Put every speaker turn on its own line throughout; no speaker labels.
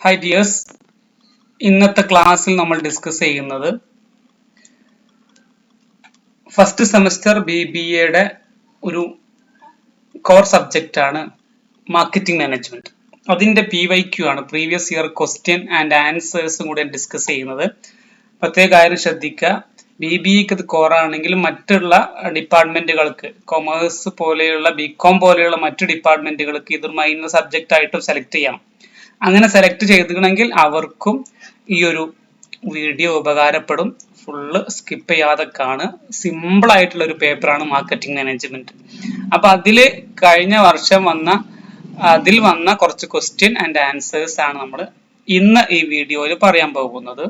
Hi dears, ഇന്നത്തെ ക്ലാസ്സിൽ നമ്മൾ ഡിസ്കസ് ചെയ്യുന്നത് ഫസ്റ്റ് സെമസ്റ്റർ BBA ഒരു കോർ സബ്ജക്റ്റ് ആണ് മാർക്കറ്റിംഗ് മാനേജ്മെന്റ്. അതിന്റെ PYQ ആണ്, പ്രീവിയസ് ഇയർ ക്വസ്റ്റ്യൻ ആൻഡ് ആൻസേഴ്സും കൂടെ ഡിസ്കസ് ചെയ്യുന്നത്. പ്രത്യേക കാര്യം ശ്രദ്ധിക്കുക, BBAക്ക് ഇത് കോർ ആണെങ്കിലും മറ്റുള്ള ഡിപ്പാർട്ട്മെന്റുകൾക്ക്, കൊമേഴ്സ് പോലെയുള്ള BCom പോലെയുള്ള മറ്റു ഡിപ്പാർട്ട്മെന്റുകൾക്ക് ഇത് മൈനർ സബ്ജക്റ്റ് ആയിട്ടും സെലക്ട് ചെയ്യാം. അങ്ങനെ സെലക്ട് ചെയ്തിട്ടുണ്ടെങ്കിൽ അവർക്കും ഈ ഒരു വീഡിയോ ഉപകാരപ്പെടും. ഫുള്ള് സ്കിപ്പ് ചെയ്യാതെ കാണുക. സിമ്പിൾ ആയിട്ടുള്ള ഒരു പേപ്പറാണ് മാർക്കറ്റിംഗ് മാനേജ്മെന്റ്. അപ്പൊ കഴിഞ്ഞ വർഷം അതിൽ വന്ന കുറച്ച് ക്വസ്റ്റ്യൻ ആൻഡ് ആൻസേഴ്സ് ആണ് നമ്മൾ ഇന്ന് ഈ വീഡിയോയിൽ പറയാൻ പോകുന്നത്.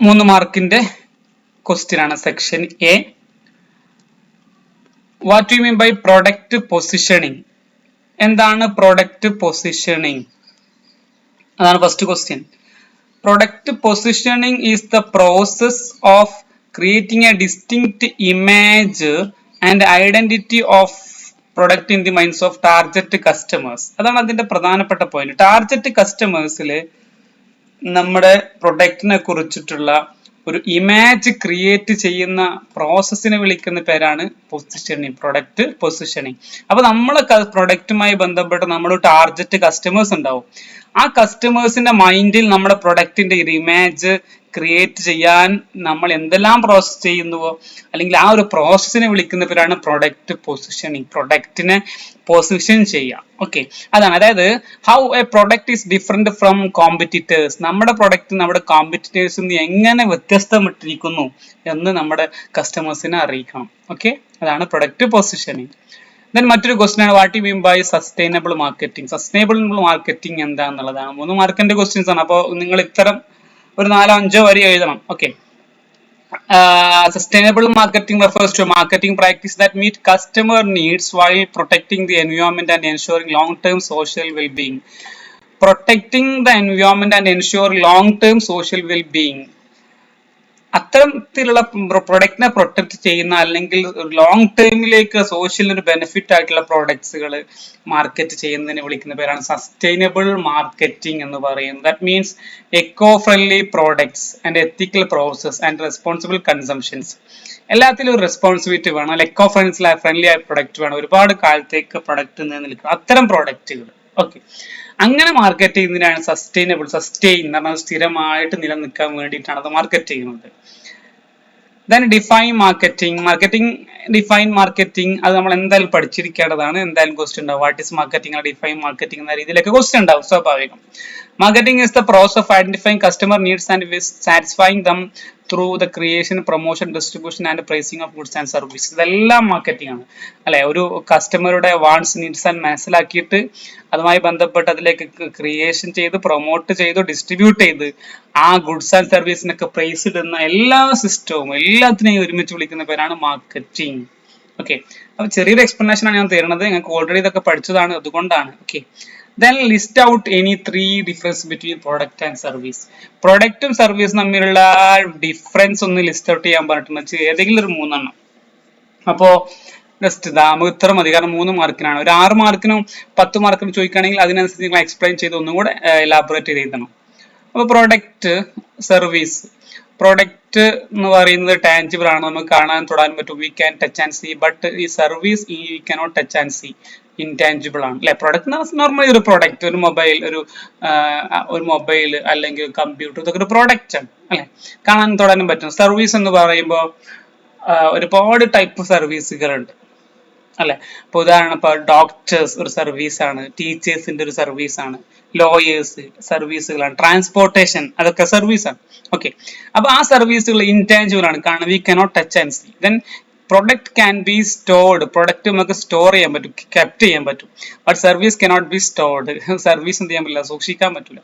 3 മാർക്കിന്റെ ക്വസ്റ്റ്യൻ ആണ്. Section A, what you mean by product positioning. എന്താണ് പ്രൊഡക്റ്റ് പൊസിഷനിങ്? അതാണ് first question. Product positioning is the process of creating a distinct image and identity of product in the minds of target customers. അതാണ് അതിന്റെ പ്രധാനപ്പെട്ട point. Target കസ്റ്റമേഴ്സില് നമ്മുടെ പ്രൊഡക്റ്റിനെ കുറിച്ചിട്ടുള്ള ഒരു image create ചെയ്യുന്ന പ്രോസസ്സിനെ വിളിക്കുന്ന പേരാണ് പൊസിഷനിങ്, പ്രൊഡക്റ്റ് പൊസിഷനിങ്. അപ്പൊ നമ്മളെ പ്രൊഡക്റ്റുമായി ബന്ധപ്പെട്ട് നമ്മുടെ ടാർഗറ്റ് കസ്റ്റമേഴ്സ് ഉണ്ടാവും. ആ കസ്റ്റമേഴ്സിന്റെ മൈൻഡിൽ നമ്മുടെ പ്രൊഡക്റ്റിന്റെ ഒരു ഇമേജ് ക്രിയേറ്റ് ചെയ്യാൻ നമ്മൾ എന്തെല്ലാം പ്രോസസ് ചെയ്യുന്നുവോ, അല്ലെങ്കിൽ ആ ഒരു പ്രോസസ്സിനെ വിളിക്കുന്ന പേരാണ് പ്രൊഡക്റ്റ് പൊസിഷനിങ്. പ്രൊഡക്റ്റിനെ പൊസിഷൻ ചെയ്യുക. ഓക്കെ, അതാണ്. അതായത് how A product is different from competitors. നമ്മുടെ പ്രൊഡക്റ്റ് നമ്മുടെ കോമ്പറ്റീറ്റേഴ്സിൽ നിന്ന് എങ്ങനെ വ്യത്യസ്തപ്പെട്ടിരിക്കുന്നു എന്ന് നമ്മുടെ കസ്റ്റമേഴ്സിനെ അറിയിക്കണം. ഓക്കെ, അതാണ് പ്രൊഡക്റ്റ് പൊസിഷനിങ്. ദെൻ മറ്റൊരു ക്വസ്റ്റ്യൻ ആണ്, what you mean by sustainable marketing. Sustainable marketing എന്താണെന്നുള്ളതാണ്. 3 മാർക്കിന്റെ ക്വസ്റ്റ്യൻസ് ആണ്. അപ്പോൾ നിങ്ങൾ ഇത്തരം ഒരു 4-5 വരി എഴുതണം. Okay, sustainable marketing refers to marketing practice that meet customer needs while protecting the environment and ensuring long-term social well-being. Protecting the environment and ensure long-term social well-being. അത്തരത്തിലുള്ള പ്രൊഡക്റ്റിനെ പ്രൊട്ടക്ട് ചെയ്യുന്ന, അല്ലെങ്കിൽ ലോങ് ടേമിലേക്ക് സോഷ്യൽ ഒരു benefit ആയിട്ടുള്ള പ്രോഡക്ട്സുകൾ market ചെയ്യുന്നതിനെ വിളിക്കുന്ന പേരാണ് sustainable marketing എന്ന് പറയുന്നത്. That means eco friendly products and ethical process and responsible consumptions. എല്ലാത്തിലും ഒരു റെസ്പോൺസിബിലിറ്റി വേണം, അല്ലെങ്കിൽ എക്കോ ഫ്രണ്ട്ലി ആയ പ്രൊഡക്റ്റ് വേണം, ഒരുപാട് കാലത്തേക്ക് പ്രൊഡക്റ്റ് നിലനിൽക്കും, അത്തരം പ്രോഡക്റ്റുകൾ. ഓക്കെ, അങ്ങനെ മാർക്കറ്റ് ചെയ്യുന്നതിനാണ് സസ്റ്റൈനബിൾ. സസ്റ്റെയിൻ എന്ന് പറഞ്ഞാൽ സ്ഥിരമായിട്ട് നിലനിൽക്കാൻ വേണ്ടിയിട്ടാണ് അത് മാർക്കറ്റ് ചെയ്യുന്നത്. Then define marketing. Define marketing അത് നമ്മൾ എന്തായാലും പഠിച്ചിരിക്കേണ്ടതാണ്. എന്തായാലും ക്വസ്റ്റ്യൻ ഉണ്ടാവും. What is marketing, define marketing എന്ന രീതിയിലൊക്കെ ക്വസ്റ്റ്യൻ ഉണ്ടാവും, സ്വാഭാവികം. Marketing is the process of identifying customer needs and satisfying them through the creation, promotion, distribution and pricing of goods and services. ഇതെല്ലാം മാർക്കറ്റിംഗ് ആണ്, അല്ലെ? ഒരു കസ്റ്റമറുടെ വാണ്ട്സ്, നീഡ്സ് ആൻഡ് മനസ്സിലാക്കിയിട്ട് അതുമായി ബന്ധപ്പെട്ട് അതിലേക്ക് ക്രിയേഷൻ ചെയ്ത്, പ്രൊമോട്ട് ചെയ്ത്, ഡിസ്ട്രിബ്യൂട്ട് ചെയ്ത് ആ ഗുഡ്സ് ആൻഡ് സർവീസിനൊക്കെ പ്രൈസ് ഇടുന്ന എല്ലാ സിസ്റ്റവും, എല്ലാത്തിനെയും ഒരുമിച്ച് വിളിക്കുന്ന പേരാണ് മാർക്കറ്റിംഗ്. ഓക്കെ, അപ്പൊ ചെറിയൊരു എക്സ്പ്ലനേഷൻ ആണ് ഞാൻ തരുന്നത്. നിങ്ങൾക്ക് ഓൾറെഡി ഇതൊക്കെ പഠിച്ചതാണ്, അതുകൊണ്ടാണ്. Okay, then list out any 3 difference between product and service. പ്രൊഡക്റ്റും സർവീസും തമ്മിലുള്ള ഡിഫറൻസ് ഒന്ന് ലിസ്റ്റ് ഔട്ട് ചെയ്യാൻ പറഞ്ഞിട്ടുണ്ട്, ഏതെങ്കിലും ഒരു 3 എണ്ണം. അപ്പോ ജസ്റ്റ് നമുക്ക് ഇത്ര മതി, കാരണം 3 മാർക്കിനാണ്. ഒരു 6 മാർക്കിനും 10 മാർക്കിനും ചോദിക്കുകയാണെങ്കിൽ അതിനനുസരിച്ച് നിങ്ങൾ എക്സ്പ്ലെയിൻ ചെയ്ത് ഒന്നും കൂടെ എലാബറേറ്റ് ചെയ്ത് എഴുതണം. അപ്പോൾ പ്രൊഡക്റ്റ്, സർവീസ്. പ്രൊഡക്റ്റ് എന്ന് പറയുന്നത് ടാഞ്ചിബിൾ ആണ്, നമുക്ക് കാണാൻ തൊടാൻ പറ്റും, we can touch and see. But ഈ സർവീസ് ഈ cannot touch and see, intangible ആണ്, അല്ലെ? പ്രൊഡക്റ്റ് നോർമലി ഒരു പ്രൊഡക്റ്റ്, ഒരു മൊബൈൽ അല്ലെങ്കിൽ കമ്പ്യൂട്ടർ, ഇതൊക്കെ ഒരു പ്രൊഡക്റ്റ് ആണ്, അല്ലെ? കാണാൻ തൊടാനും പറ്റും. സർവീസ് എന്ന് പറയുമ്പോൾ ഒരുപാട് ടൈപ്പ് സർവീസുകളുണ്ട്, അല്ലെ? ഇപ്പൊ ഉദാഹരണം, ഇപ്പൊ ഡോക്ടേഴ്സ് ഒരു സർവീസാണ്, ടീച്ചേഴ്സിന്റെ ഒരു സർവീസാണ്, ലോയേഴ്സ് സർവീസുകളാണ്, ട്രാൻസ്പോർട്ടേഷൻ അതൊക്കെ സർവീസാണ്. ഓക്കെ, അപ്പൊ ആ സർവീസുകൾ ഇൻടാഞ്ചിബിൾ ആണ്, കാരണം we cannot touch and see. Then product can be stored. Product നമുക്ക് സ്റ്റോർ ചെയ്യാൻ പറ്റും, കെപ്റ്റ് ചെയ്യാൻ പറ്റും. But service cannot be stored. Service എന്ത് ചെയ്യാൻ പറ്റില്ല, സൂക്ഷിക്കാൻ പറ്റില്ല.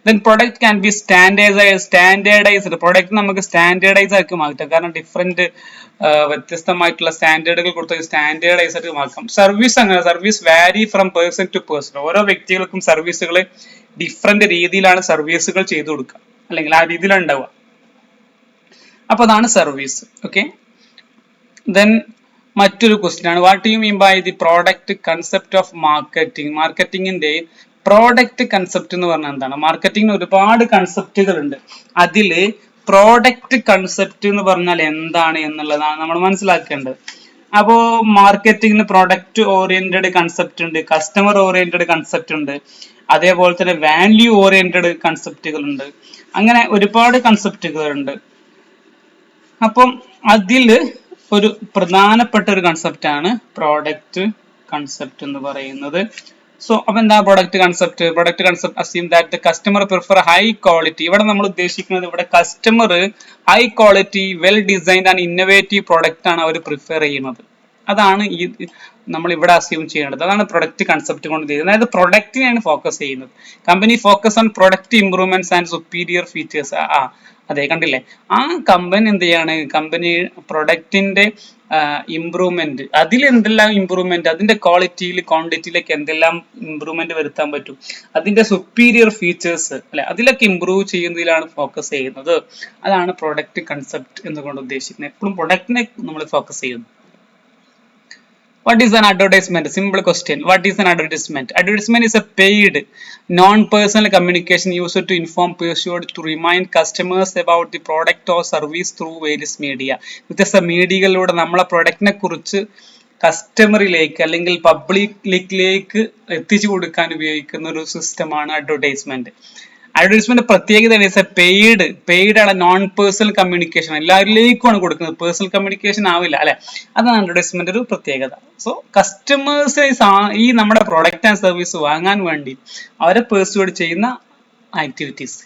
Then product can be standardised. Product നമുക്ക് സ്റ്റാൻഡേർഡൈസ് ആക്കി മാറ്റാം, കാരണം ഡിഫറെന്റ് വ്യത്യസ്തമായിട്ടുള്ള സ്റ്റാൻഡേർഡുകൾ കൊടുത്ത് സ്റ്റാൻഡേർഡൈസ് ആയിട്ട് മാറ്റാം. സർവീസ് അങ്ങനെ, സർവീസ് വാരി ഫ്രം പേഴ്സൺ ടു പേഴ്സൺ. ഓരോ വ്യക്തികൾക്കും സർവീസുകൾ ഡിഫറെന്റ് രീതിയിലാണ് സർവീസുകൾ ചെയ്തു കൊടുക്കുക, അല്ലെങ്കിൽ ആ രീതിയിലാണ് ഉണ്ടാവുക. അപ്പൊ അതാണ് സർവീസ്. ഓക്കെ, ദെൻ മറ്റൊരു ക്വസ്റ്റ്യൻ ആണ്, what you mean by the product concept of marketing. മാർക്കറ്റിംഗിന്റെ പ്രോഡക്റ്റ് കൺസെപ്റ്റ് എന്ന് പറഞ്ഞാൽ എന്താണ്? മാർക്കറ്റിംഗിന് ഒരുപാട് കൺസെപ്റ്റുകൾ ഉണ്ട്. അതില് പ്രോഡക്റ്റ് കൺസെപ്റ്റ് എന്ന് പറഞ്ഞാൽ എന്താണ് എന്നുള്ളതാണ് നമ്മൾ മനസ്സിലാക്കേണ്ടത്. അപ്പോ മാർക്കറ്റിംഗിന് പ്രൊഡക്റ്റ് ഓറിയന്റഡ് കൺസെപ്റ്റ് ഉണ്ട്, കസ്റ്റമർ ഓറിയന്റഡ് കൺസെപ്റ്റ് ഉണ്ട്, അതേപോലെ തന്നെ വാല്യൂ ഓറിയന്റഡ് കൺസെപ്റ്റുകൾ ഉണ്ട്. അങ്ങനെ ഒരുപാട് കൺസെപ്റ്റുകൾ ഉണ്ട്. അപ്പം അതില് ഒരു പ്രധാനപ്പെട്ട ഒരു കൺസെപ്റ്റ് ആണ് പ്രോഡക്റ്റ് കൺസെപ്റ്റ് എന്ന് പറയുന്നത്. സോ അപ്പൊ എന്താ product concept? Product concept assume that the customer prefer high quality. ഇവിടെ നമ്മൾ ഉദ്ദേശിക്കുന്നത് ഇവിടെ customer high quality well designed and innovative product ആണ് അവർ പ്രിഫർ ചെയ്യുന്നത്. അതാണ് ഈ നമ്മൾ ഇവിടെ അസ്യൂം ചെയ്യേണ്ടത്. അതാണ് പ്രൊഡക്റ്റ് കൺസെപ്റ്റ് കൊണ്ട് ചെയ്യുന്നത്. അതായത് പ്രൊഡക്റ്റിനെയാണ് ഫോക്കസ് ചെയ്യുന്നത്. Company focus own product improvements and superior features. അതെ, കണ്ടില്ലേ? ആ കമ്പനി എന്ത് ചെയ്യാണ്? കമ്പനി പ്രൊഡക്റ്റിന്റെ ഇംപ്രൂവ്മെന്റ്, അതിൽ എന്തെല്ലാം ഇംപ്രൂവ്മെന്റ്, അതിന്റെ ക്വാളിറ്റിയിൽ ക്വാണ്ടിറ്റിയിലേക്ക് എന്തെല്ലാം ഇംപ്രൂവ്മെന്റ് വരുത്താൻ പറ്റും, അതിന്റെ സുപ്പീരിയർ ഫീച്ചേഴ്സ് അല്ലെ, അതിലൊക്കെ ഇംപ്രൂവ് ചെയ്യുന്നതിലാണ് ഫോക്കസ് ചെയ്യുന്നത്. അതാണ് പ്രൊഡക്റ്റ് കൺസെപ്റ്റ് എന്നുകൊണ്ട് ഉദ്ദേശിക്കുന്നത്. എപ്പോഴും പ്രൊഡക്റ്റിനെ നമ്മൾ ഫോക്കസ് ചെയ്യുന്നു. What is an advertisement? Simple question. What is an advertisement? Advertisement is a paid, non-personal communication used to inform, persuade, to remind customers about the product or service through various media. വ്യത്യസ്ത മീഡിയകളിലൂടെ നമ്മളെ പ്രൊഡക്റ്റിനെ കുറിച്ച് കസ്റ്റമറിലേക്ക് അല്ലെങ്കിൽ പബ്ലിക്കിലേക്ക് എത്തിച്ചു കൊടുക്കാൻ ഉപയോഗിക്കുന്ന ഒരു സിസ്റ്റമാണ് advertisement. Advertisement പ്രത്യേകത പെയ്ഡ് ആണ്, നോൺ പേഴ്സണൽ കമ്മ്യൂണിക്കേഷൻ, എല്ലാവരിലേക്കുമാണ് കൊടുക്കുന്നത്, പേഴ്സണൽ കമ്മ്യൂണിക്കേഷൻ ആവില്ല അല്ലെ. അതാണ് അഡ്വർടൈസ്മെന്റ് ഒരു പ്രത്യേകത. സോ കസ്റ്റമേഴ്സ് ഈ നമ്മുടെ പ്രൊഡക്റ്റ് ആൻഡ് സർവീസ് വാങ്ങാൻ വേണ്ടി അവരെ പെർസ്യൂഡ് ചെയ്യുന്ന activities.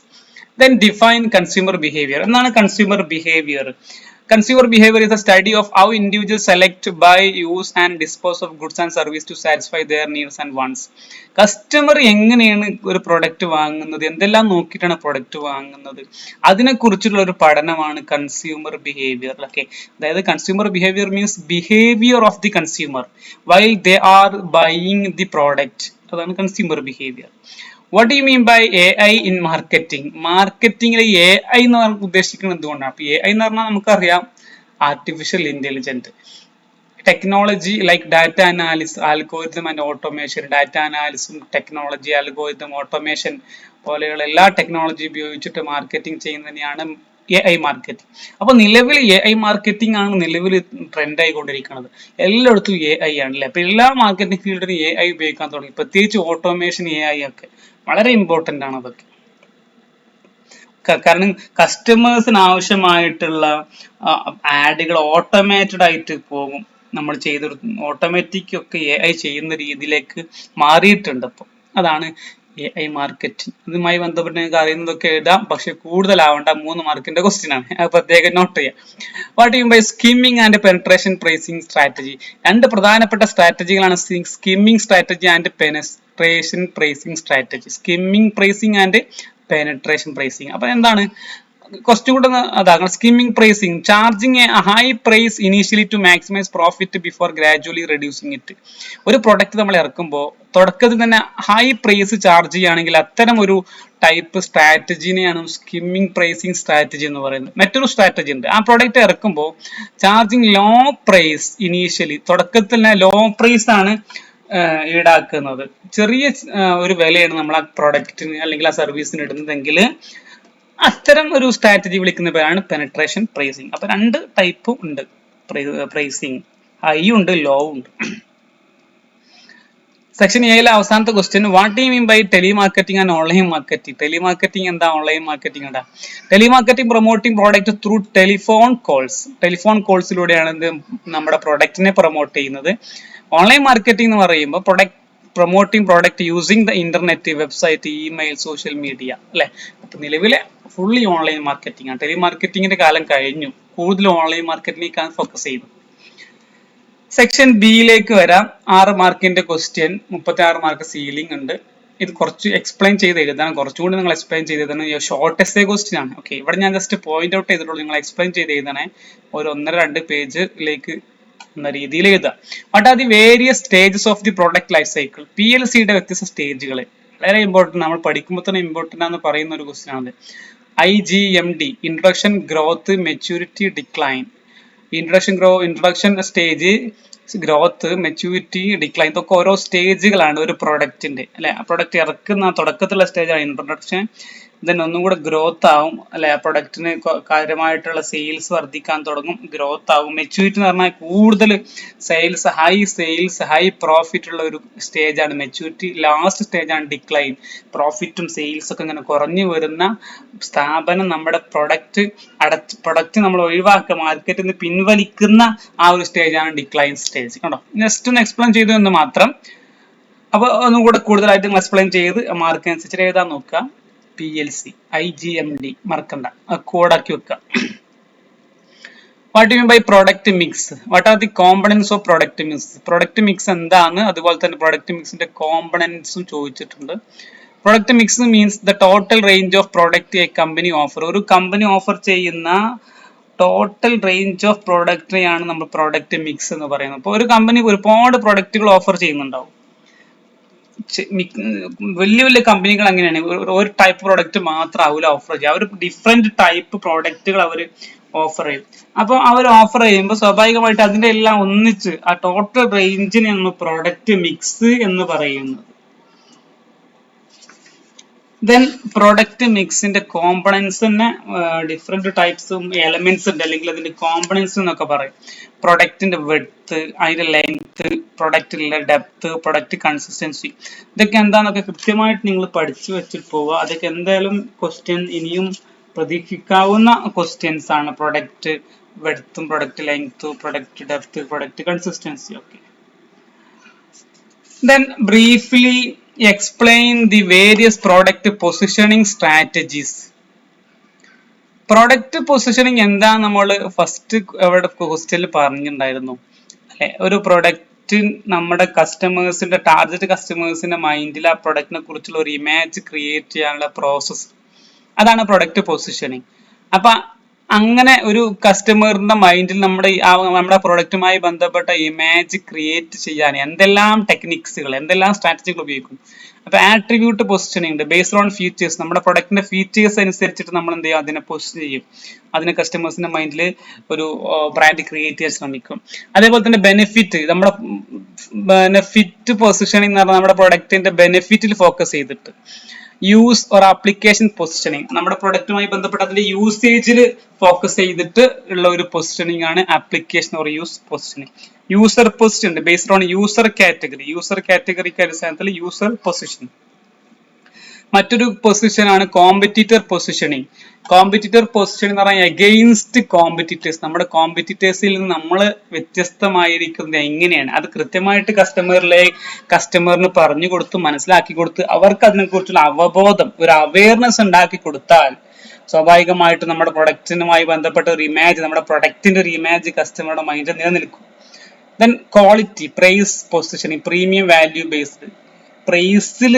Then define consumer behaviour. എന്താണ് consumer behaviour? Consumer behavior is a study of how individuals select, buy, use and dispose of goods and services to satisfy their needs and wants. Customer എങ്ങനെയാണ് ഒരു product വാങ്ങുന്നത്, എന്തെല്ലാം നോക്കിയിട്ടാണ് product വാങ്ങുന്നത്, അതിനെ കുറിച്ചുള്ള ഒരു പഠനമാണ് കൺസ്യൂമർ ബിഹേവിയർ. ഓക്കെ, അതായത് consumer behaviour means behaviour of the consumer while they are buying the product. അതാണ് consumer behaviour. What do you mean by AI in marketing? മാർക്കറ്റിംഗിൽ AI എന്ന് ഉദ്ദേശിക്കുന്നത് എന്തുകൊണ്ടാണ്? അപ്പൊ AI എന്ന് പറഞ്ഞാൽ നമുക്കറിയാം artificial intelligent technology like data analysis, algorithm and automation. Data അനാലിസിസും ടെക്നോളജി, ആൽഗോരിതം, ഓട്ടോമേഷൻ പോലെയുള്ള എല്ലാ ടെക്നോളജി ഉപയോഗിച്ചിട്ട് മാർക്കറ്റിംഗ് ചെയ്യുന്നതിനെയാണ് AI മാർക്കറ്റിംഗ്. അപ്പൊ നിലവിൽ AI മാർക്കറ്റിംഗ് ആണ് നിലവിൽ ട്രെൻഡ് ആയിക്കൊണ്ടിരിക്കുന്നത്. എല്ലായിടത്തും AI ആണല്ലേ. അപ്പൊ എല്ലാ മാർക്കറ്റിംഗ് ഫീൽഡിലും AI ഉപയോഗിക്കാൻ തുടങ്ങി. പ്രത്യേകിച്ച് ഓട്ടോമേഷൻ, AI ഒക്കെ വളരെ ഇമ്പോർട്ടന്റ് ആണ് അതൊക്കെ. കാരണം കസ്റ്റമേഴ്സിന് ആവശ്യമായിട്ടുള്ള ആഡുകൾ ഓട്ടോമേറ്റഡ് ആയിട്ട് പോകും. നമ്മൾ ഓട്ടോമാറ്റിക് ഒക്കെ AI ചെയ്യുന്ന രീതിയിലേക്ക് മാറിയിട്ടുണ്ട് ഇപ്പോൾ. അതാണ് AI മാർക്കറ്റിംഗ്. ഇതുമായി ബന്ധപ്പെട്ട് നിങ്ങൾക്ക് അറിയുന്നതൊക്കെ എഴുതാം, പക്ഷെ കൂടുതലാവണ്ട. 3 മാർക്കിന്റെ ക്വസ്റ്റ്യൻ ആണ്, അത് പ്രത്യേകം നോട്ട് ചെയ്യാം. What you by skimming and penetration pricing strategy? രണ്ട് പ്രധാനപ്പെട്ട സ്ട്രാറ്റജികളാണ് skimming strategy and penetration pricing strategy. Skimming pricing and penetration pricing. അപ്പൊ എന്താണ് ക്വസ്റ്റ്യൻ കൂടെ അതാകണം. Skimming pricing, charging a high price initially to maximise profit before gradually reducing it. ഒരു product നമ്മൾ ഇറക്കുമ്പോൾ തുടക്കത്തിൽ തന്നെ ഹൈ പ്രൈസ് ചാർജ് ചെയ്യുകയാണെങ്കിൽ അത്തരം ഒരു ടൈപ്പ് സ്ട്രാറ്റജിനെയാണ് സ്കിമ്മിങ് പ്രൈസിംഗ് സ്ട്രാറ്റജി എന്ന് പറയുന്നത്. മറ്റൊരു സ്ട്രാറ്റജി ഉണ്ട്, ആ പ്രൊഡക്റ്റ് ഇറക്കുമ്പോൾ ചാർജിങ് ലോ പ്രൈസ് ഇനീഷ്യലി, തുടക്കത്തിൽ തന്നെ ലോ പ്രൈസ് ആണ് ഈടാക്കുന്നത്. ചെറിയ ഒരു വിലയാണ് നമ്മൾ ആ പ്രൊഡക്റ്റിന് അല്ലെങ്കിൽ ആ സർവീസിന് ഇടുന്നതെങ്കിൽ അത്തരം ഒരു സ്ട്രാറ്റജി വിളിക്കുന്ന പേരാണ് പെനട്രേഷൻ പ്രൈസിങ്. അപ്പൊ 2 ടൈപ്പും ഉണ്ട് പ്രൈസിങ്, ഹൈ ഉണ്ട്, ലോ ഉണ്ട്. സെക്ഷൻ എയിലെ അവസാനത്തെ question, what you mean by telemarketing and online marketing? Telemarketing എന്താ, ഓൺലൈൻ മാർക്കറ്റിംഗ് എന്താ? Telemarketing promoting product through telephone calls. Telephone കോൾസിലൂടെയാണ് ഇത് നമ്മുടെ പ്രൊഡക്റ്റിനെ പ്രൊമോട്ട് ചെയ്യുന്നത്. ഓൺലൈൻ മാർക്കറ്റിംഗ് എന്ന് പറയുമ്പോൾ promoting product using the internet, website, email, social media അല്ലെ. അപ്പൊ നിലവിലെ ഫുള്ളി ഓൺലൈൻ മാർക്കറ്റിംഗ് ആണ്. ടെലിമാർക്കറ്റിംഗിന്റെ കാലം കഴിഞ്ഞു, കൂടുതൽ ഓൺലൈൻ മാർക്കറ്റിംഗിലേക്കാണ് ഫോക്കസ് ചെയ്യുന്നത്. സെക്ഷൻ ബിയിലേക്ക് വരാം. 6 മാർക്കിന്റെ ക്വസ്റ്റ്യൻ, 36 മാർക്ക് സീലിംഗ് ഉണ്ട്. ഇത് കുറച്ച് എക്സ്പ്ലെയിൻ ചെയ്ത് എഴുതാൻ, കുറച്ചുകൂടി നിങ്ങൾ എക്സ്പ്ലെയിൻ ചെയ്ത് എഴുതണം. ഷോർട്ടസ്റ്റ് ക്വസ്റ്റ്യൻ ആണ്. ഓക്കെ, ഇവിടെ ഞാൻ ജസ്റ്റ് പോയിന്റ് ഔട്ട് ചെയ്തിട്ടുള്ളൂ, നിങ്ങൾ എക്സ്പ്ലെയിൻ ചെയ്ത് എഴുതണേ. ഒരു 1-2 പേജിലേക്ക് എന്ന രീതിയിൽ എഴുതാം. What are the various stages of the product life cycle? PLCയുടെ വ്യത്യസ്ത സ്റ്റേജുകൾ വളരെ ഇമ്പോർട്ടന്റ്, നമ്മൾ പഠിക്കുമ്പോൾ തന്നെ ഇമ്പോർട്ടന്റ് ആണെന്ന് പറയുന്ന ഒരു ക്വസ്റ്റ്യൻ ആണ്. IGMD, introduction, growth, maturity, decline. Introduction stage, growth, maturity, decline, ഇതൊക്കെ ഓരോ സ്റ്റേജുകളാണ് ഒരു പ്രൊഡക്റ്റിന്റെ അല്ലെ. ആ പ്രൊഡക്റ്റ് ഇറക്കുന്ന തുടക്കത്തിലുള്ള സ്റ്റേജാണ് ഇൻട്രൊഡക്ഷൻ. ദെൻ ഒന്നും കൂടെ ഗ്രോത്ത് ആവും അല്ലെ, ആ പ്രൊഡക്റ്റിന് കാര്യമായിട്ടുള്ള സെയിൽസ് വർദ്ധിക്കാൻ തുടങ്ങും, ഗ്രോത്ത് ആവും. മെച്യൂരിറ്റി എന്ന് പറഞ്ഞാൽ കൂടുതൽ സെയിൽസ് ഹൈ പ്രോഫിറ്റ് ഉള്ള ഒരു സ്റ്റേജാണ് മെച്യൂരിറ്റി. ലാസ്റ്റ് സ്റ്റേജാണ് ഡിക്ലൈൻ. പ്രോഫിറ്റും സെയിൽസ് ഒക്കെ ഇങ്ങനെ കുറഞ്ഞു വരുന്ന സ്ഥാപനം നമ്മുടെ പ്രൊഡക്റ്റ് നമ്മൾ ഒഴിവാക്കുക, മാർക്കറ്റിൽ നിന്ന് പിൻവലിക്കുന്ന ആ ഒരു സ്റ്റേജാണ് ഡിക്ലൈൻ സ്റ്റേജ്. കണ്ടോ, ജസ്റ്റ് ഒന്ന് എക്സ്പ്ലെയിൻ ചെയ്തു എന്ന് മാത്രം. അപ്പൊ ഒന്നും കൂടെ കൂടുതലായിട്ട് എക്സ്പ്ലെയിൻ ചെയ്ത് മാർക്ക് അനുസരിച്ച് എഴുതാൻ നോക്കുക. PLC IGMD മറക്കണ്ട, കോഡാക്കി വെക്കുക. What you mean by product mix? What are the components of product mix? Product mix എന്താണ്, അതുപോലെ തന്നെ പ്രൊഡക്റ്റ് മിക്സിന്റെ കോമ്പണൻസും ചോദിച്ചിട്ടുണ്ട്. Product mix means the total range of product a company offer. ഒരു കമ്പനി ഓഫർ ചെയ്യുന്ന ടോട്ടൽ റേഞ്ച് ഓഫ് പ്രൊഡക്റ്റിനെയാണ് നമ്മൾ പ്രൊഡക്റ്റ് മിക്സ് എന്ന് പറയുന്നത്. അപ്പോൾ ഒരു കമ്പനി ഒരുപാട് പ്രൊഡക്റ്റുകൾ ഓഫർ ചെയ്യുന്നുണ്ടാവും. വലിയ വലിയ കമ്പനികൾ അങ്ങനെയാണ്, ഒരു ടൈപ്പ് പ്രോഡക്റ്റ് മാത്രം ആവില്ല ഓഫർ ചെയ്യുക, അവർ ഡിഫറെന്റ് ടൈപ്പ് പ്രോഡക്റ്റുകൾ അവർ ഓഫർ ചെയ്യും. അപ്പോൾ അവർ ഓഫർ ചെയ്യുമ്പോൾ സ്വാഭാവികമായിട്ട് അതിന്റെ എല്ലാം ഒന്നിച്ച് ആ ടോട്ടൽ റേഞ്ചിനെയാണ് പ്രൊഡക്റ്റ് മിക്സ് എന്ന് പറയുന്നത്. ദെൻ പ്രൊഡക്റ്റ് മിക്സിന്റെ കോമ്പണൻസ് തന്നെ ഡിഫറെന്റ് ടൈപ്സും എലമെന്റ്സ് ഉണ്ട്, അല്ലെങ്കിൽ അതിന്റെ കോമ്പണൻസ് എന്നൊക്കെ പറയും. പ്രൊഡക്റ്റിന്റെ വെഡ്ത്ത്, അതിന്റെ ലെങ്ത്, പ്രൊഡക്റ്റിലെ ഡെപ്ത്, പ്രൊഡക്റ്റ് കൺസിസ്റ്റൻസി, ഇതൊക്കെ എന്താണെന്നൊക്കെ കൃത്യമായിട്ട് നിങ്ങൾ പഠിച്ചു വെച്ചിട്ട് പോവുക. അതൊക്കെ എന്തായാലും ക്വസ്റ്റ്യൻ ഇനിയും പ്രതീക്ഷിക്കാവുന്ന ക്വസ്റ്റ്യൻസ് ആണ്. പ്രൊഡക്റ്റ് വെഡ്ത്തും പ്രൊഡക്റ്റ് ലെങ്ത്തും പ്രൊഡക്റ്റ് ഡെപ്ത് പ്രൊഡക്റ്റ് കൺസിസ്റ്റൻസി ഒക്കെ. Then briefly explain the various product positioning strategies. Product positioning എന്താ നമ്മൾ ഫസ്റ്റ് അവിടെ ക്വസ്റ്റ്യനിൽ പറഞ്ഞിട്ടുണ്ടായിരുന്നു അല്ലെ. ഒരു പ്രൊഡക്റ്റ് നമ്മുടെ കസ്റ്റമേഴ്സിന്റെ ടാർഗറ്റ് കസ്റ്റമേഴ്സിന്റെ മൈൻഡിൽ ആ പ്രൊഡക്റ്റിനെ കുറിച്ചുള്ള ഒരു ഇമേജ് ക്രിയേറ്റ് ചെയ്യാനുള്ള പ്രോസസ്, അതാണ് പ്രൊഡക്റ്റ് പൊസിഷനിങ്. അപ്പൊ അങ്ങനെ ഒരു കസ്റ്റമറിന്റെ മൈൻഡിൽ നമ്മുടെ പ്രൊഡക്റ്റുമായി ബന്ധപ്പെട്ട ഇമേജ് ക്രിയേറ്റ് ചെയ്യാൻ എന്തെല്ലാം ടെക്നിക്സുകൾ, എന്തെല്ലാം സ്ട്രാറ്റജികൾ ഉപയോഗിക്കും. അപ്പൊ ആട്രിബ്യൂട്ട് പൊസിഷനിങ് ഉണ്ട്, ബേസ്ഡ് ഓൺ ഫീച്ചേഴ്സ്. നമ്മുടെ പ്രൊഡക്റ്റിന്റെ ഫീച്ചേഴ്സ് അനുസരിച്ചിട്ട് നമ്മൾ എന്ത് ചെയ്യും, അതിനെ പൊസിഷൻ ചെയ്യും, അതിനെ കസ്റ്റമേഴ്സിന്റെ മൈൻഡിൽ ഒരു ബ്രാൻഡ് ക്രിയേറ്റ് ചെയ്യാൻ ശ്രമിക്കും. അതേപോലെ തന്നെ ബെനിഫിറ്റ്, നമ്മുടെ ബെനിഫിറ്റ് പൊസിഷനിങ് എന്ന് പറഞ്ഞാൽ നമ്മുടെ പ്രൊഡക്റ്റിന്റെ ബെനിഫിറ്റിൽ ഫോക്കസ് ചെയ്തിട്ട്. യൂസ് ഓർ ആപ്ലിക്കേഷൻ പൊസിഷനിങ്, നമ്മുടെ പ്രൊഡക്റ്റുമായി ബന്ധപ്പെട്ട അതിന്റെ യൂസേജിൽ ഫോക്കസ് ചെയ്തിട്ട് ഉള്ള ഒരു പൊസിഷനിങ് ആണ് application or use positioning. User position ഉണ്ട്, ബേസ്ഡ് ഓൺ യൂസർ കാറ്റഗറിക്ക് അടിസ്ഥാനത്തിൽ യൂസർ പൊസിഷൻ. മറ്റൊരു പൊസിഷൻ ആണ് കോമ്പറ്റീറ്റർ പൊസിഷനിങ്. കോമ്പറ്റീറ്റർ പൊസിഷൻ എന്ന് പറഞ്ഞാൽ എഗെയിൻസ്റ്റ് കോമ്പറ്റീറ്റേഴ്സ്, നമ്മുടെ കോമ്പറ്റീറ്റേഴ്സിൽ നിന്ന് നമ്മൾ വ്യത്യസ്തമായിരിക്കുന്നത് എങ്ങനെയാണ്, അത് കൃത്യമായിട്ട് കസ്റ്റമറിന് പറഞ്ഞു കൊടുത്ത് മനസ്സിലാക്കി കൊടുത്ത് അവർക്ക് അതിനെക്കുറിച്ചുള്ള അവബോധം, ഒരു അവയർനെസ് ഉണ്ടാക്കി കൊടുത്താൽ സ്വാഭാവികമായിട്ട് നമ്മുടെ പ്രൊഡക്റ്റിനുമായി ബന്ധപ്പെട്ട ഒരു ഇമേജ്, നമ്മുടെ പ്രൊഡക്റ്റിന്റെ ഒരു ഇമേജ് കസ്റ്റമറുടെ മൈൻഡിൽ നിലനിൽക്കും. Then quality, price positioning, premium value based. പ്രൈസിൽ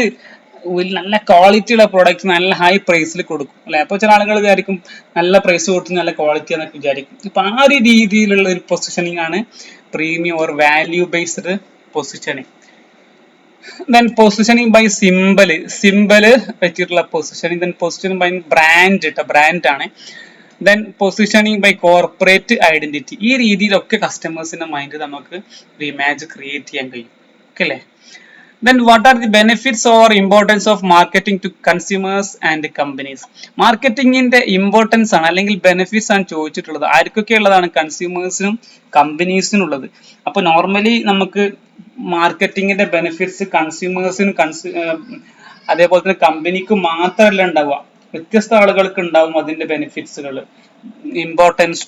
നല്ല ക്വാളിറ്റിയുള്ള പ്രോഡക്റ്റ് നല്ല ഹൈ പ്രൈസിൽ കൊടുക്കും അല്ലെ. അപ്പൊ ചില ആളുകൾ വിചാരിക്കും നല്ല പ്രൈസ് കൊടുത്ത് നല്ല ക്വാളിറ്റി എന്നൊക്കെ വിചാരിക്കും. ഇപ്പൊ ആ ഒരു രീതിയിലുള്ള ഒരു പൊസിഷനിങ് ആണ് premium or value based positioning. Then positioning by symbol വെച്ചിട്ടുള്ള positioning. Then positioning by brand ആണ്. Then positioning by corporate identity. ഈ രീതിയിലൊക്കെ കസ്റ്റമേഴ്സിന്റെ മൈൻഡ് നമുക്ക് ഒരു ഇമേജ് ക്രിയേറ്റ് ചെയ്യാൻ കഴിയും. ഓക്കെ അല്ലേ? Then what are the benefits or importance of marketing to consumers and companies? മാർക്കറ്റിംഗിന്റെ ഇമ്പോർട്ടൻസ് ആണ് അല്ലെങ്കിൽ ബെനിഫിറ്റ്സ് ആണ് ചോദിച്ചിട്ടുള്ളത്. ആർക്കൊക്കെ ഉള്ളതാണ്? കൺസ്യൂമേഴ്സിനും കമ്പനീസിനും ഉള്ളത്. അപ്പൊ നോർമലി നമുക്ക് മാർക്കറ്റിംഗിന്റെ ബെനിഫിറ്റ്സ് കൺസ്യൂമേഴ്സിനും അതേപോലെ തന്നെ കമ്പനിക്ക് മാത്രമല്ല ഉണ്ടാവുക, വ്യത്യസ്ത ആളുകൾക്ക് ഉണ്ടാവും അതിന്റെ ബെനിഫിറ്റ്സുകൾ. Importance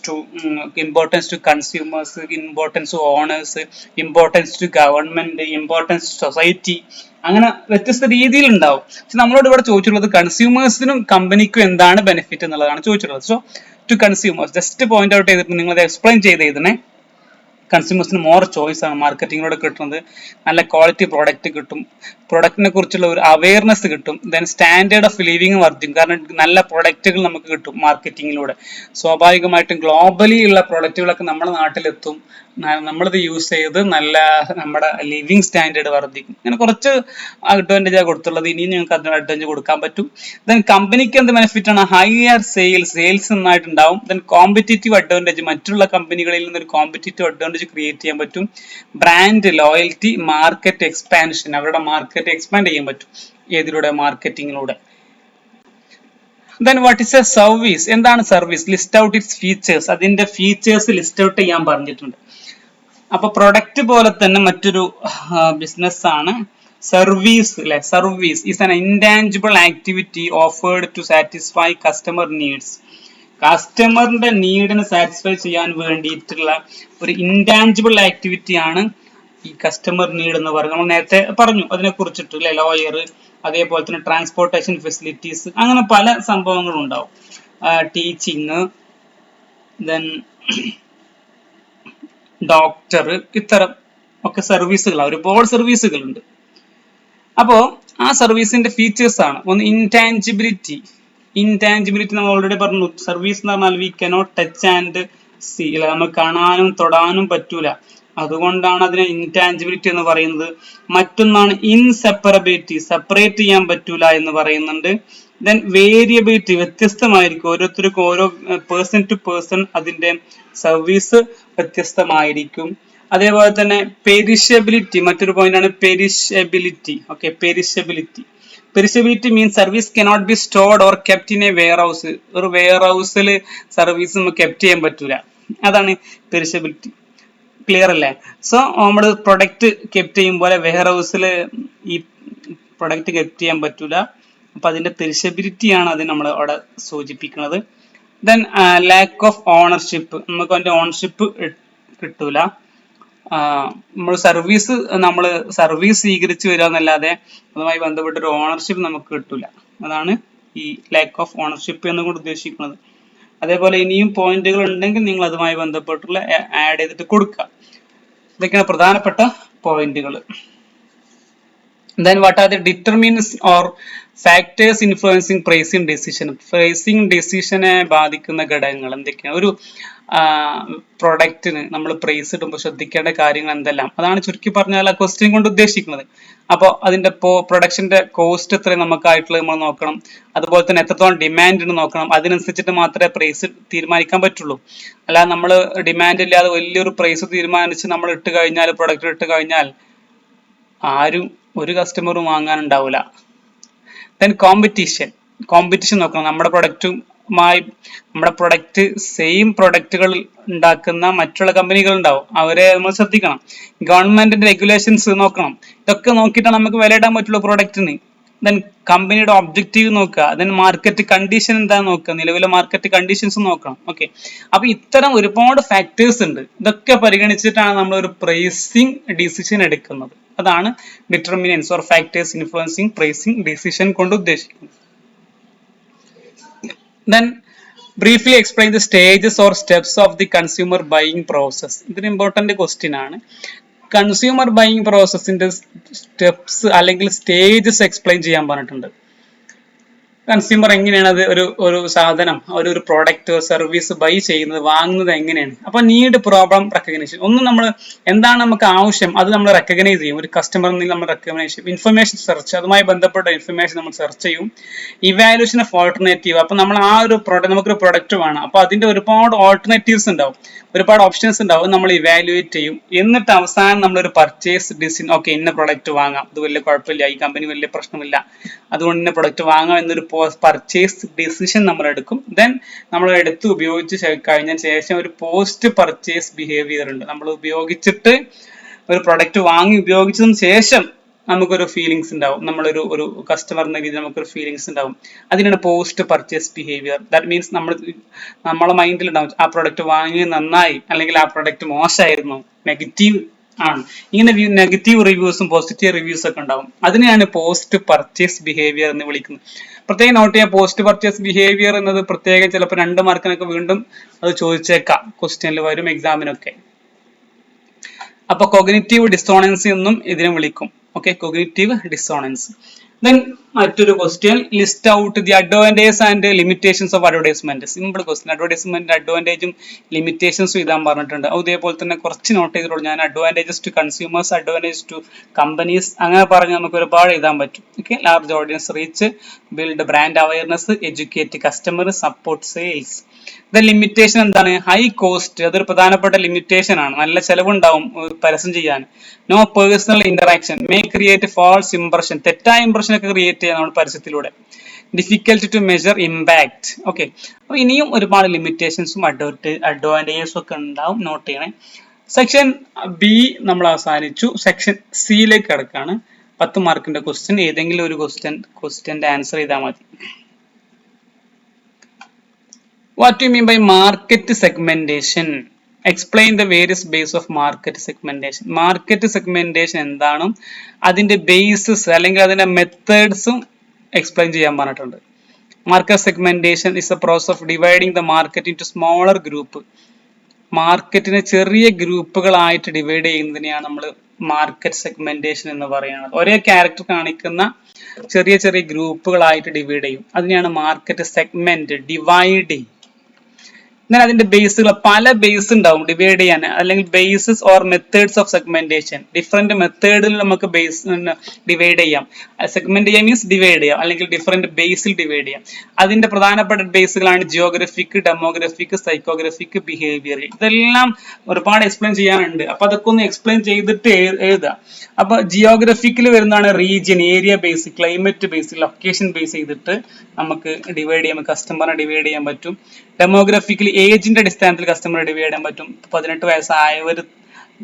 to consumers, importance to owners, importance to government, importance to society, അങ്ങനെ വ്യത്യസ്ത രീതിയിൽ ഉണ്ടാവും. പക്ഷെ നമ്മളോട് ഇവിടെ ചോദിച്ചിട്ടുള്ളത് കൺസ്യൂമേഴ്സിനും കമ്പനിക്കും എന്താണ് ബെനിഫിറ്റ് എന്നുള്ളതാണ് ചോദിച്ചിട്ടുള്ളത്. So to consumers just point out ചെയ്തിട്ട് നിങ്ങൾ അത് എക്സ്പ്ലെയിൻ ചെയ്ത് എഴുതണേ. കൺസ്യൂമേഴ്സിന് മോർ ചോയ്സ് ആണ് മാർക്കറ്റിങ്ങിലൂടെ കിട്ടുന്നത്. നല്ല ക്വാളിറ്റി പ്രോഡക്റ്റ് കിട്ടും, പ്രൊഡക്റ്റിനെ കുറിച്ചുള്ള ഒരു അവയർനെസ് കിട്ടും. ദെൻ സ്റ്റാൻഡേർഡ് ഓഫ് ലിവിങ് വർദ്ധിക്കും, കാരണം നല്ല പ്രൊഡക്റ്റുകൾ നമുക്ക് കിട്ടും മാർക്കറ്റിങ്ങിലൂടെ. സ്വാഭാവികമായിട്ടും ഗ്ലോബലി ഉള്ള പ്രൊഡക്റ്റുകളൊക്കെ നമ്മുടെ നാട്ടിലെത്തും, നമ്മളിത് യൂസ് ചെയ്ത് നല്ല നമ്മുടെ ലിവിങ് സ്റ്റാൻഡേർഡ് വർദ്ധിക്കും. അങ്ങനെ കുറച്ച് അഡ്വാൻറ്റേജ് കൊടുത്തുള്ളത്, ഇനിയും നിങ്ങൾക്ക് അതിന് അഡ്വാൻറ്റേജ് കൊടുക്കാൻ പറ്റും. ദെൻ കമ്പനിക്ക് എന്ത് ബെനിഫിറ്റ് ആണ്? ഹയർ സെയിൽസ് നന്നായിട്ടുണ്ടാവും. ദെൻ കോമ്പറ്റീറ്റീവ് അഡ്വാൻറ്റേജ്, മറ്റുള്ള കമ്പനികളിൽ നിന്ന് ഒരു കോമ്പറ്റീറ്റീവ് അഡ്വാൻറ്റേജ് ക്രിയേറ്റ് ചെയ്യാൻ പറ്റും. ബ്രാൻഡ് ലോയൽറ്റി, മാർക്കറ്റ് എക്സ്പാൻഷൻ, അവരുടെ മാർക്കറ്റ് എക്സ്പാൻഡ് ചെയ്യാൻ പറ്റും. ഏതിലൂടെ? മാർക്കറ്റിങ്ങിലൂടെ. Then what is a service? എന്താണ് service? List out its features. അതിന്റെ ഫീച്ചേഴ്സ് ലിസ്റ്റ് ഔട്ട് ചെയ്യാൻ പറഞ്ഞിട്ടുണ്ട്. അപ്പൊ പ്രൊഡക്റ്റ് പോലെ തന്നെ മറ്റൊരു ബിസിനസ് ആണ് സർവീസ് അല്ലെ. Service is an intangible activity offered to satisfy customer needs. കസ്റ്റമറിന്റെ നീഡിനെ സാറ്റിസ്ഫൈ ചെയ്യാൻ വേണ്ടിയിട്ടുള്ള ഒരു ഇൻടാഞ്ചിബിൾ ആക്ടിവിറ്റി ആണ് ഈ കസ്റ്റമർ നീഡ് എന്ന് പറയുന്നത്. നമ്മൾ നേരത്തെ പറഞ്ഞു അതിനെ കുറിച്ചിട്ട് അല്ലെ. ലോയർ, അതേപോലെ തന്നെ ട്രാൻസ്പോർട്ടേഷൻ ഫെസിലിറ്റീസ്, അങ്ങനെ പല സംഭവങ്ങളും ഉണ്ടാവും. ടീച്ചിങ്, ദെൻ ഡോക്ടർ, ഇത്തരം ഒക്കെ സർവീസുകളാണ്. ഒരുപാട് സർവീസുകളുണ്ട്. അപ്പോ ആ സർവീസിന്റെ ഫീച്ചേഴ്സ് ആണ് ഒന്ന് ഇൻടാഞ്ചിബിലിറ്റി. ഇൻടാഞ്ചിബിലിറ്റി നമ്മൾ ഓൾറെഡി പറഞ്ഞു. സർവീസ് എന്ന് പറഞ്ഞാൽ we cannot touch and see, നമുക്ക് കാണാനും തൊടാനും പറ്റൂല, അതുകൊണ്ടാണ് അതിനെ ഇൻടാഞ്ചിബിലിറ്റി എന്ന് പറയുന്നത്. മറ്റൊന്നാണ് ഇൻസെപ്പറബിലിറ്റി, സെപ്പറേറ്റ് ചെയ്യാൻ പറ്റൂല എന്ന് പറയുന്നുണ്ട്. ദെൻ വേരിയബിലിറ്റി, വ്യത്യസ്തമായിരിക്കും, ഓരോരുത്തർക്കും ഓരോ പേഴ്സൺ ടു പേഴ്സൺ അതിന്റെ സർവീസ് വ്യത്യസ്തമായിരിക്കും. അതേപോലെ തന്നെ പെരിഷബിലിറ്റി, മറ്റൊരു പോയിന്റ് ആണ് perishability. Okay, perishability means service cannot be stored or kept in a warehouse. ഒരു വെയർ ഹൗസിൽ സർവീസ് നമുക്ക് കെപ്റ്റ് ചെയ്യാൻ പറ്റൂല, അതാണ് പെരിഷബിലിറ്റി. ക്ലിയർ അല്ലേ? സോ നമ്മൾ പ്രൊഡക്റ്റ് കെപ്റ്റ് ചെയ്യും പോലെ വെയർ ഹൗസിൽ ഈ പ്രൊഡക്റ്റ് കെപ്റ്റ് ചെയ്യാൻ പറ്റൂല. അപ്പൊ അതിന്റെ പെരിഷബിലിറ്റി ആണ് അത് നമ്മൾ അവിടെ സൂചിപ്പിക്കുന്നത്. ദെൻ ലാക്ക് ഓഫ് ഓണർഷിപ്പ്, നമുക്ക് അതിന്റെ ഓണർഷിപ്പ് കിട്ടൂല. നമ്മൾ സർവീസ് സ്വീകരിച്ചു വരിക എന്നല്ലാതെ അതുമായി ബന്ധപ്പെട്ട ഒരു ഓണർഷിപ്പ് നമുക്ക് കിട്ടൂല. അതാണ് ഈ ലാക്ക് ഓഫ് ഓണർഷിപ്പ് എന്നുകൊണ്ട് ഉദ്ദേശിക്കുന്നത്. അതേപോലെ ഇനിയും പോയിന്റുകൾ ഉണ്ടെങ്കിൽ നിങ്ങൾ അതുമായി ബന്ധപ്പെട്ടുള്ള ആഡ് ചെയ്തിട്ട് കൊടുക്കുക. ഇതൊക്കെയാണ് പ്രധാനപ്പെട്ട പോയിന്റുകൾ. Then what are the determinants or factors influencing pricing decision? Pricing decision-നെ ബാധിക്കുന്ന ഘടകങ്ങൾ എന്തൊക്കെയാണ്? ഒരു പ്രൊഡക്റ്റിന് നമ്മൾ പ്രൈസ് ഇടുമ്പോൾ ശ്രദ്ധിക്കേണ്ട കാര്യങ്ങൾ എന്തെല്ലാം? അതാണ് ചുരുക്കി പറഞ്ഞാൽ ആ ക്വസ്റ്റ്യൻ കൊണ്ട് ഉദ്ദേശിക്കുന്നത്. അപ്പോൾ അതിന്റെ പ്രൊഡക്ഷന്റെ കോസ്റ്റ് എത്രയും നമുക്കായിട്ടുള്ളത് നമ്മൾ നോക്കണം. അതുപോലെ തന്നെ എത്രത്തോളം ഡിമാൻഡ് ഉണ്ട് നോക്കണം. അതിനനുസരിച്ചിട്ട് മാത്രമേ പ്രൈസ് തീരുമാനിക്കാൻ പറ്റുള്ളൂ. അല്ലാതെ നമ്മൾ ഡിമാൻഡ് ഇല്ലാതെ വലിയൊരു പ്രൈസ് തീരുമാനിച്ച് നമ്മൾ ഇട്ട് കഴിഞ്ഞാൽ, പ്രൊഡക്റ്റ് ഇട്ട് കഴിഞ്ഞാൽ ആരും ഒരു കസ്റ്റമറും വാങ്ങാനുണ്ടാവില്ല. ദെൻ കോമ്പറ്റീഷൻ നോക്കണം. നമ്മുടെ പ്രൊഡക്റ്റ് സെയിം പ്രൊഡക്റ്റുകൾ ഉണ്ടാക്കുന്ന മറ്റുള്ള കമ്പനികൾ ഉണ്ടാവും, അവരെ നമ്മൾ ശ്രദ്ധിക്കണം. ഗവൺമെന്റിന്റെ റെഗുലേഷൻസ് നോക്കണം. ഇതൊക്കെ നോക്കിയിട്ടാണ് നമുക്ക് വിലയിടാൻ പറ്റുള്ളൂ പ്രൊഡക്റ്റിന്. ദെൻ കമ്പനിയുടെ ഒബ്ജക്റ്റീവ് നോക്കുക. ദെൻ മാർക്കറ്റ് കണ്ടീഷൻ എന്താണെന്ന് നോക്കുക, നിലവിലെ മാർക്കറ്റ് കണ്ടീഷൻസ് നോക്കണം. ഓക്കെ, അപ്പൊ ഇത്തരം ഒരുപാട് ഫാക്ടേഴ്സ് ഉണ്ട്. ഇതൊക്കെ പരിഗണിച്ചിട്ടാണ് നമ്മൾ ഒരു പ്രൈസിങ് ഡിസിഷൻ എടുക്കുന്നത്. അതാണ് determinants or factors influencing pricing decision കൊണ്ട് ഉദ്ദേശിക്കുന്നത്. Then briefly explain the stages or steps of the consumer buying process. ഇതൊരു ഇമ്പോർട്ടന്റ് ക്വസ്റ്റ്യൻ ആണ്. കൺസ്യൂമർ ബൈയിങ് പ്രോസസ്സിന്റെ സ്റ്റെപ്സ് അല്ലെങ്കിൽ സ്റ്റേജസ് എക്സ്പ്ലെയിൻ ചെയ്യാൻ പറഞ്ഞിട്ടുണ്ട്. കൺസ്യൂമർ എങ്ങനെയാണ് അത് ഒരു സാധനം, ഒരു പ്രോഡക്റ്റ് സർവീസ് ബൈ ചെയ്യുന്നത്, വാങ്ങുന്നത് എങ്ങനെയാണ്. അപ്പൊ നീഡ്, പ്രോബ്ലം, റെക്കഗ്നൈസേഷൻ. ഒന്നും നമ്മൾ എന്താണ് നമുക്ക് ആവശ്യം അത് നമ്മൾ റെക്കഗ്നൈസ് ചെയ്യും. ഒരു കസ്റ്റമറിൽ നമ്മൾ റെക്കഗ്നൈസ് ചെയ്യും. ഇൻഫർമേഷൻ സെർച്ച്, അതുമായി ബന്ധപ്പെട്ട ഇൻഫർമേഷൻ നമ്മൾ സെർച്ച് ചെയ്യും. ഇവാലുവേഷൻ ഓഫ് ഓൾട്ടർനേറ്റീവ്, അപ്പൊ നമ്മൾ ആ ഒരു നമുക്കൊരു പ്രൊഡക്റ്റ് വേണം, അപ്പൊ അതിന്റെ ഒരുപാട് ഓൾട്ടർനേറ്റീവ്സ് ഉണ്ടാവും, ഒരുപാട് ഓപ്ഷൻസ് ഉണ്ടാവും, നമ്മൾ ഇവാലുവേറ്റ് ചെയ്യും. എന്നിട്ട് അവസാനം നമ്മളൊരു പർച്ചേസ് ഡിസിഷൻ, ഓക്കെ ഇന്ന പ്രൊഡക്റ്റ് വാങ്ങാം, ഇത് വലിയ കുഴപ്പമില്ല, ഈ കമ്പനി വലിയ പ്രശ്നമില്ല, അതുകൊണ്ട് ഇന്ന പ്രൊഡക്റ്റ് വാങ്ങാം എന്നൊരു പർച്ചേസ് ഡിസിഷൻ നമ്മൾ എടുക്കും. ദെൻ നമ്മൾ എടുത്ത് ഉപയോഗിച്ച് കഴിഞ്ഞ ശേഷം ഒരു പോസ്റ്റ് പർച്ചേസ് ബിഹേവിയർ ഉണ്ട്. നമ്മൾ ഉപയോഗിച്ചിട്ട് ഒരു പ്രൊഡക്റ്റ് വാങ്ങി ഉപയോഗിച്ചതിന് ശേഷം നമുക്കൊരു ഫീലിങ്സ് ഉണ്ടാവും, നമ്മളൊരു കസ്റ്റമർ എന്ന രീതിയിൽ നമുക്കൊരു ഫീലിങ്സ് ഉണ്ടാവും. അതിനാണ് post purchase behaviour. That means നമ്മളെ മൈൻഡിൽ ഉണ്ടാവും ആ പ്രൊഡക്റ്റ് വാങ്ങി നന്നായി, അല്ലെങ്കിൽ ആ പ്രൊഡക്റ്റ് മോശമായിരുന്നു, നെഗറ്റീവ് ആണ്. ഇങ്ങനെ നെഗറ്റീവ് റിവ്യൂസും പോസിറ്റീവ് റിവ്യൂസ് ഒക്കെ ഉണ്ടാവും. അതിനെയാണ് പോസ്റ്റ് പർച്ചേസ് ബിഹേവിയർ എന്ന് വിളിക്കുന്നത്. പ്രത്യേകം നോട്ട് ചെയ്യാം, പോസ്റ്റ് പർച്ചേസ് ബിഹേവിയർ എന്നത് പ്രത്യേകം ചിലപ്പോൾ 2 മാർക്കിനൊക്കെ വീണ്ടും അത് ചോദിച്ചേക്കാം, ക്വസ്റ്റ്യനിൽ വരും, എക്സാമിനൊക്കെ. അപ്പൊ കോഗ്നിറ്റീവ് ഡിസോണൻസി എന്നും ഇതിനെ വിളിക്കും. Okay, cognitive dissonance. ദെൻ മറ്റൊരു question, list out the advantages and limitations of advertisement. Simple question. Advertisement അഡ്വാൻറ്റേജും ലിമിറ്റേഷൻസും എഴുതാൻ പറഞ്ഞിട്ടുണ്ട്. അതേപോലെ തന്നെ കുറച്ച് നോട്ട് ചെയ്തിട്ടുള്ളൂ ഞാൻ. Advantages to consumers, advantages to companies, അങ്ങനെ പറഞ്ഞ് നമുക്ക് ഒരുപാട് എഴുതാൻ പറ്റും. Okay, large audience reach, build brand awareness, educate customer, support sales. The limitation എന്താണ്? High cost. അതൊരു പ്രധാനപ്പെട്ട ലിമിറ്റേഷൻ ആണ്. നല്ല ചെലവുണ്ടാവും പരസ്യം ചെയ്യാൻ. No personal interaction, may create false impression. തെറ്റായ ഇംപ്രഷൻ ഒക്കെ ക്രിയേറ്റ് ചെയ്യാം നമ്മൾ പരസ്യത്തിലൂടെ. Difficult to measure impact. Okay, അപ്പൊ ഇനിയും ഒരുപാട് ലിമിറ്റേഷൻസും അഡ്വാൻറ്റേജസും ഒക്കെ ഉണ്ടാവും. നോട്ട് ചെയ്യണേ. സെക്ഷൻ ബി നമ്മൾ അവസാനിച്ചു. സെക്ഷൻ സിയിലേക്ക് കിടക്കാണ്. 10 മാർക്കിന്റെ ക്വസ്റ്റ്യൻ. ഏതെങ്കിലും ഒരു ക്വസ്റ്റ്യന്റെ ആൻസർ ചെയ്താൽ മതി. What do you mean by market segmentation? Explain the various base of market segmentation. Market segmentation എന്താണും അതിന്റെ ബേസസ് അല്ലെങ്കിൽ അതിന്റെ മെത്തേഡ്സും എക്സ്പ്ലെയിൻ ചെയ്യാൻ പറഞ്ഞിട്ടുണ്ട്. Market segmentation is a process of dividing the market into smaller group. മാർക്കറ്റിനെ ചെറിയ ഗ്രൂപ്പുകളായിട്ട് divide ചെയ്യുന്നതിനെയാണ് നമ്മൾ market segmentation എന്ന് പറയുന്നത്. ഒരേ ക്യാരക്ടർ കാണിക്കുന്ന ചെറിയ ചെറിയ ഗ്രൂപ്പുകളായിട്ട് ഡിവൈഡ് ചെയ്യും. അതിനെയാണ് മാർക്കറ്റ് സെഗ്മെന്റ്, ഡിവൈഡിങ്. എന്നാൽ അതിന്റെ ബേസുകൾ പല ബേസ് ഉണ്ടാവും ഡിവൈഡ് ചെയ്യാൻ, അല്ലെങ്കിൽ bases or methods of segmentation. Different മെത്തേഡിൽ നമുക്ക് ബേസ് ഡിവൈഡ് ചെയ്യാം. സെഗ്മെന്റ് ചെയ്യാൻ മീൻസ് ഡിവൈഡ് ചെയ്യാം, അല്ലെങ്കിൽ ഡിഫറെന്റ് ബേസിൽ ഡിവൈഡ് ചെയ്യാം. അതിന്റെ പ്രധാനപ്പെട്ട ബേസുകളാണ് ജിയോഗ്രഫിക്, ഡെമോഗ്രഫിക്, സൈക്കോഗ്രഫിക്, ബിഹേവിയർ. ഇതെല്ലാം ഒരുപാട് എക്സ്പ്ലെയിൻ ചെയ്യാനുണ്ട്. അപ്പൊ അതൊക്കെ ഒന്ന് എക്സ്പ്ലെയിൻ ചെയ്തിട്ട് എഴുതുക. അപ്പൊ ജിയോഗ്രഫിക്കിൽ വരുന്നതാണ് region, area base, climate base, location base ചെയ്തിട്ട് നമുക്ക് ഡിവൈഡ് ചെയ്യാൻ, കസ്റ്റമറിനെ ഡിവൈഡ് ചെയ്യാൻ പറ്റും. ഡെമോഗ്രഫിക്കലി ഏജിന്റെ അടിസ്ഥാനത്തിൽ കസ്റ്റമർ ഡിവൈഡ് ചെയ്യാൻ പറ്റും. 18 വയസ്സായവർ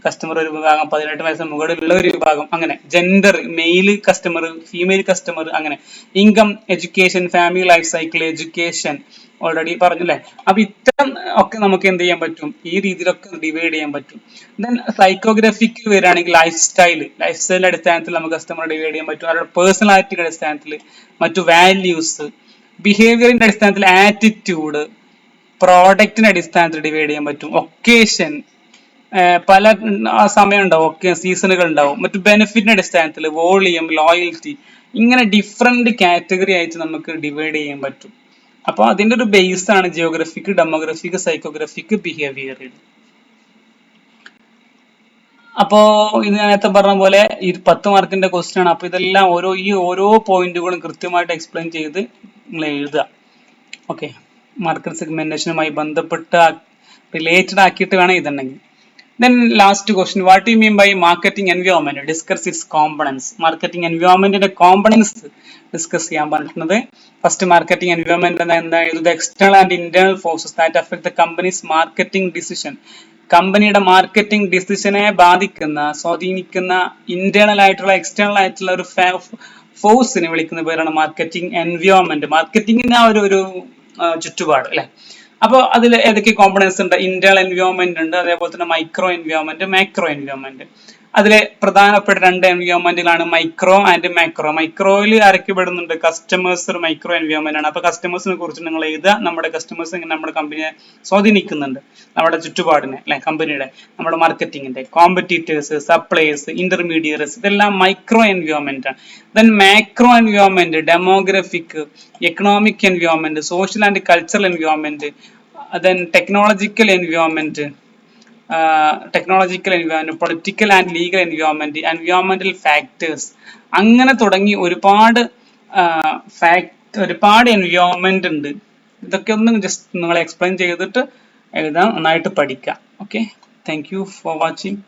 കസ്റ്റമർ ഒരു വിഭാഗം, 18 വയസ്സിന് മുകളിലുള്ള ഒരു വിഭാഗം, അങ്ങനെ. Gender, male customer, female customer, അങ്ങനെ. Income, education, family life cycle, education already പറഞ്ഞല്ലേ. അപ്പൊ ഇത്തരം ഒക്കെ നമുക്ക് എന്ത് ചെയ്യാൻ പറ്റും? ഈ രീതിയിലൊക്കെ ഡിവൈഡ് ചെയ്യാൻ പറ്റും. ദെൻ സൈക്കോഗ്രഫിക്ക് വരികയാണെങ്കിൽ ലൈഫ് സ്റ്റൈലിന്റെ അടിസ്ഥാനത്തിൽ നമുക്ക് കസ്റ്റമർ ഡിവൈഡ് ചെയ്യാൻ പറ്റും. അവരുടെ പേഴ്സണാലിറ്റിയുടെ അടിസ്ഥാനത്തിൽ, മറ്റു വാല്യൂസ്. ബിഹേവിയറിന്റെ അടിസ്ഥാനത്തിൽ ആറ്റിറ്റ്യൂഡ്, പ്രോഡക്റ്റിന്റെ അടിസ്ഥാനത്തിൽ ഡിവൈഡ് ചെയ്യാൻ പറ്റും. ഒക്കേഷൻ, പല സമയം ഉണ്ടാവും, ഒക്കെ സീസണുകൾ ഉണ്ടാവും. മറ്റു ബെനിഫിറ്റിന്റെ അടിസ്ഥാനത്തിൽ വോളിയം, ലോയൽറ്റി, ഇങ്ങനെ ഡിഫറെന്റ് കാറ്റഗറി ആയിട്ട് നമുക്ക് ഡിവൈഡ് ചെയ്യാൻ പറ്റും. അപ്പോൾ അതിന്റെ ഒരു ബേസ് ആണ് ജിയോഗ്രഫിക്, ഡെമോഗ്രഫിക്, സൈക്കോഗ്രഫിക്, ബിഹേവിയർ. അപ്പോ ഇത് നേരത്തെ പറഞ്ഞ പോലെ ഈ 10 മാർക്കിന്റെ ക്വസ്റ്റ്യൻ ആണ്. അപ്പൊ ഇതെല്ലാം ഓരോ പോയിന്റുകളും കൃത്യമായിട്ട് എക്സ്പ്ലെയിൻ ചെയ്ത് നിങ്ങൾ എഴുതുക. ഓക്കെ, മാർക്കറ്റ് സെഗ്മെന്റേഷനുമായി ബന്ധപ്പെട്ട് റിലേറ്റഡ് ആക്കിയിട്ട് വേണം ഇതുണ്ടെങ്കിൽ. Then last question, what do you mean by marketing environment? Discuss its components. Marketing environment ന്റെ components ഡിസ്കസ് ചെയ്യാൻ പറഞ്ഞിട്ടുള്ളത്. ഫസ്റ്റ്, മാർക്കറ്റിംഗ് എൻവയോൺമെന്റ് എന്തായിരുന്നു? The external and internal forces that affect the company's marketing decision. കമ്പനിയുടെ marketing ഡിസിഷനെ ബാധിക്കുന്ന, സ്വാധീനിക്കുന്ന internal ആയിട്ടുള്ള, external ആയിട്ടുള്ള ഒരു ഫോഴ്സിനെ വിളിക്കുന്ന പേരാണ് മാർക്കറ്റിംഗ് എൻവയോൺമെന്റ്. മാർക്കറ്റിംഗിന് ആ ഒരു ചുറ്റുപാട് അല്ലെ. അപ്പോൾ അതിൽ ഏതൊക്കെ കോമ്പണൻസ് ഉണ്ട്? ഇന്റേണൽ എൻവയോൺമെന്റ് ഉണ്ട്, അതേപോലെ തന്നെ മൈക്രോ എൻവയോൺമെന്റ്, മാക്രോ എൻവയോൺമെന്റ്. അതിലെ പ്രധാനപ്പെട്ട 2 എൻവയോൺമെന്റുകളാണ് മൈക്രോ ആൻഡ് മാക്രോ. മൈക്രോയിൽ ആരൊക്കെ പെടുന്നുണ്ട്? കസ്റ്റമേഴ്സ് ഒരു മൈക്രോ എൻവയോൺമെന്റ് ആണ്. അപ്പൊ കസ്റ്റമേഴ്സിനെ കുറിച്ച് നിങ്ങൾ എഴുതുക. നമ്മുടെ കസ്റ്റമേഴ്സ് എങ്ങനെ നമ്മുടെ കമ്പനിയെ സ്വാധീനിക്കുന്നുണ്ട്, നമ്മുടെ ചുറ്റുപാടിനെ അല്ലെ, കമ്പനിയുടെ, നമ്മുടെ മാർക്കറ്റിംഗിന്റെ. കോമ്പറ്റീറ്റേഴ്സ്, സപ്ലൈസ്, ഇന്റർമീഡിയറ്റ്സ്, ഇതെല്ലാം മൈക്രോ എൻവയോൺമെന്റ് ആണ്. Then macro environment, demographic, economic environment, social and cultural environment, then technological environment, political and legal environment, എൻവയോൺമെന്റൽ ഫാക്ടേഴ്സ്, അങ്ങനെ തുടങ്ങി ഒരുപാട് എൻവയോൺമെന്റ് ഉണ്ട്. ഇതൊക്കെ ഒന്ന് ജസ്റ്റ് നിങ്ങൾ എക്സ്പ്ലെയിൻ ചെയ്തിട്ട് എഴുതാൻ നന്നായിട്ട് പഠിക്കാം. Okay, thank you for watching.